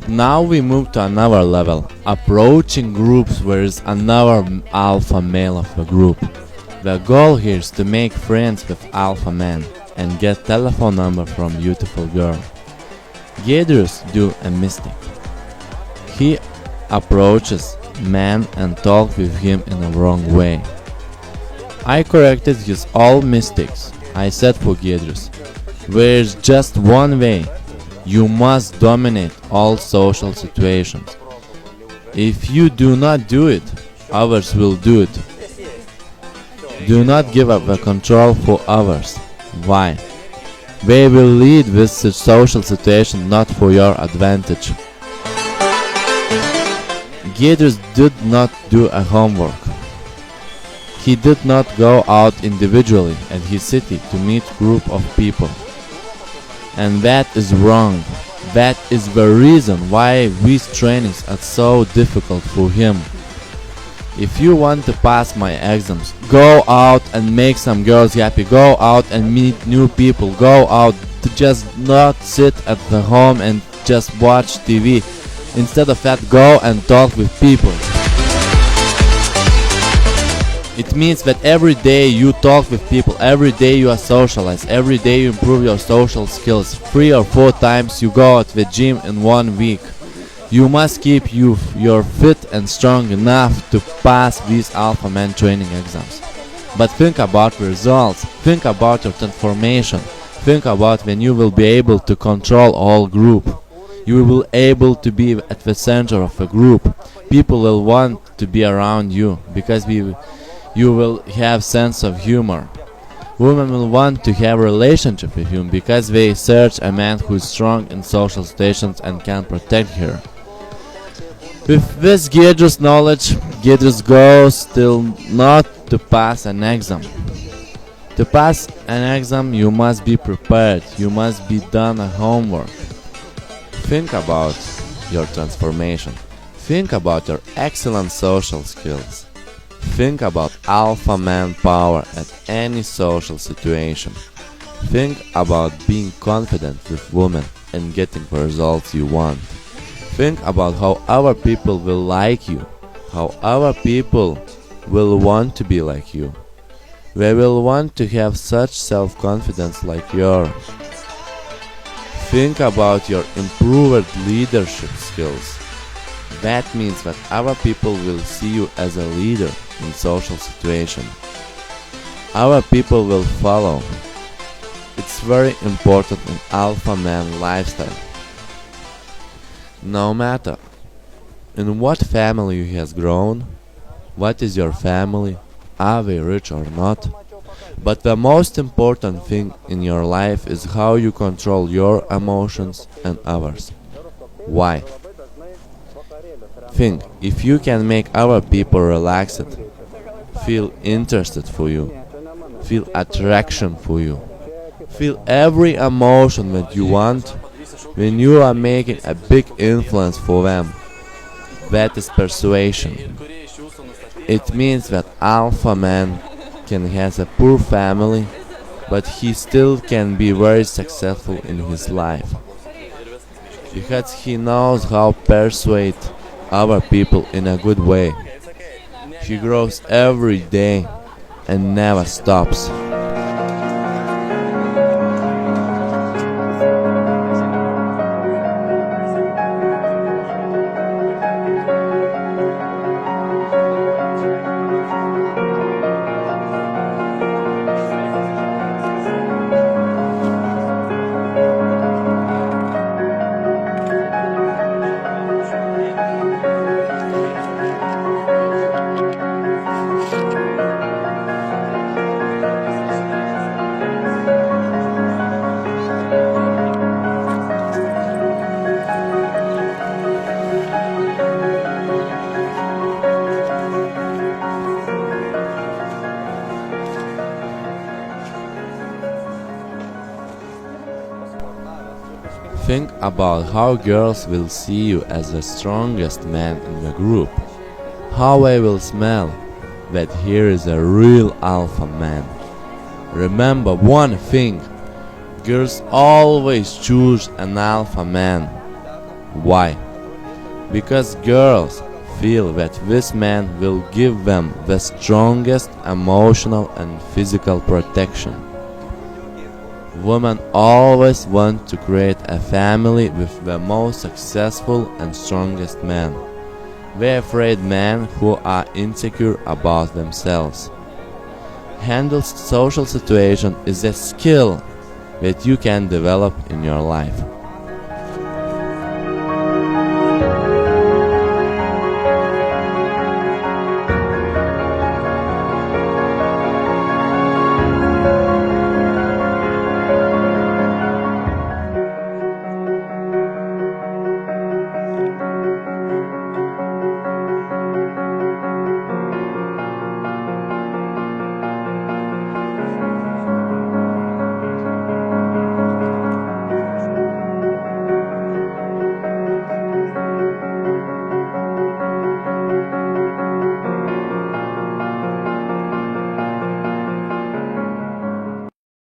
Now we move to another level, approaching groups where is another alpha male of the group. The goal here is to make friends with alpha man and get telephone number from beautiful girl. Gedrus do a mistake. He approaches man and talk with him in a wrong way. I corrected his all mistakes. I said for Gedrus, there's just one way. You must dominate all social situations. If you do not do it, others will do it. Do not give up the control for others. Why? They will lead this social situation not for your advantage. Gedrus did not do a homework. He did not go out individually at his city to meet group of people. And that is wrong. That is the reason why these trainings are so difficult for him. If you want to pass my exams, go out and make some girls happy. Go out and meet new people. Go out to just not sit at the home and just watch TV. Instead of that, go and talk with people. It means that every day you talk with people, every day you are socialized, every day you improve your social skills. 3 or 4 times you go at the gym in 1 week. You must keep you're fit and strong enough to pass these alpha man training exams. But think about the results, think about your transformation, think about when you will be able to control all group. You will be able to be at the center of a group. People will want to be around you because you will have sense of humor. Women will want to have a relationship with you because they search a man who is strong in social situations and can protect her. With this Gedrus knowledge, Gedrus goes still not to pass an exam. To pass an exam you must be prepared, you must be done a homework. Think about your transformation. Think about your excellent social skills. Think about alpha man power at any social situation. Think about being confident with women and getting the results you want. Think about how other people will like you, how other people will want to be like you. They will want to have such self-confidence like yours. Think about your improved leadership skills. That means that other people will see you as a leader in social situation. Other people will follow. It's very important in alpha man lifestyle. No matter in what family you has grown, what is your family, are they rich or not, but the most important thing in your life is how you control your emotions and others. Why? Think, if you can make other people relaxed, feel interested for you, feel attraction for you, feel every emotion that you want, when you are making a big influence for them, that is persuasion. It means that alpha man can have a poor family, but he still can be very successful in his life, because he knows how to persuade other people in a good way. He grows every day and never stops. Think about how girls will see you as the strongest man in the group. How they will smell that here is a real alpha man. Remember one thing, girls always choose an alpha man. Why? Because girls feel that this man will give them the strongest emotional and physical protection. Women always want to create a family with the most successful and strongest man. They are afraid men who are insecure about themselves. Handle social situation is a skill that you can develop in your life.